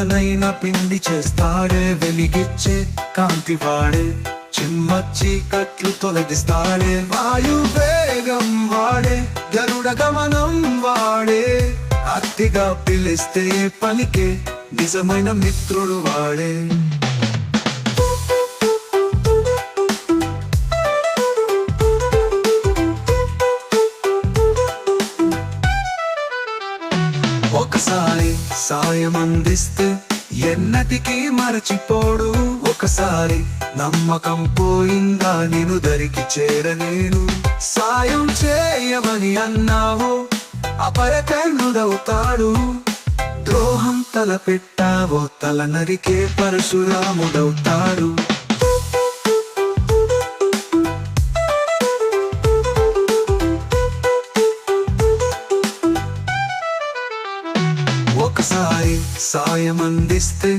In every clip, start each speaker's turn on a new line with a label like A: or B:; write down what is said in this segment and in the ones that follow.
A: కొండలనైనా పిండి చేస్తాడే, వెలిగిచ్చే కాంతివాడే, చిమ్మ చీకట్లు తొలగిస్తాడే. వాయు వేగం వాడే, గరుడ గమనం వాడే, అతిగా పిలిస్తే పలికే నిజమైన మిత్రుడు వాడే. ఒకసారి సాయం అందిస్తే ఎన్నటికీ మరచిపోడు, ఒకసారి నమ్మకం పోయిందా నిన్ను దరికి చేరనేను. సాయం చేయమని అన్నావో అపరకర్ణుడవుతాడు, ద్రోహం తలపెట్టావో తల నరికే పరశురాముడవుతాడు. ఒకసారి సాయం అందిస్తే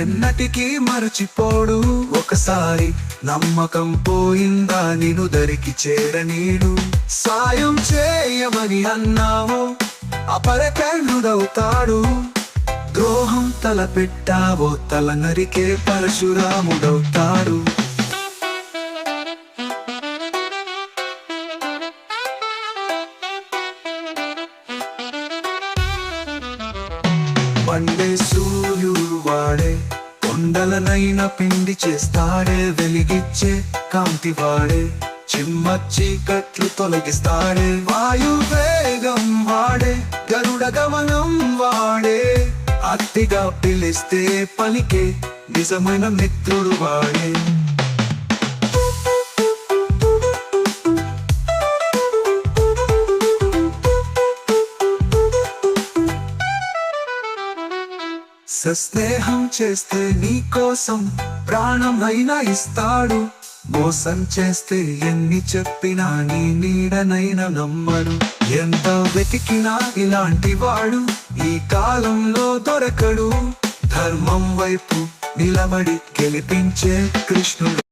A: ఎన్నటికీ మరచిపోడు, ఒకసారి నమ్మకం పోయిందా నిన్ను దరికి చేరనీడు. సాయం చేయమని అన్నావో అపరకర్ణుడవుతాడు, ద్రోహం తలపెట్టావో తల నరికే పరశురాముడవుతాడు. మండే సూర్యుడు వాడే, కొండలనైనా పిండి చేస్తాడే, వెలిగిచ్చే కాంతి వాడే, చిమ్మ చీకట్లు తొలగిస్తాడే. వాయు వేగం వాడే, గరుడ గమనం వాడే, అతిగా పిలిస్తే పలికే నిజమైన మిత్రుడు వాడే. స్నేహం చేస్తే నీ కోసం ప్రాణమైనా ఇస్తాడు, మోసం చేస్తే ఎన్ని చెప్పినా నీ నీడనైనా నమ్మడు. ఎంత వెతికినా ఇలాంటి వాడు ఈ కాలంలో దొరకడు, ధర్మం వైపు నిలబడి గెలిపించే కృష్ణుడు.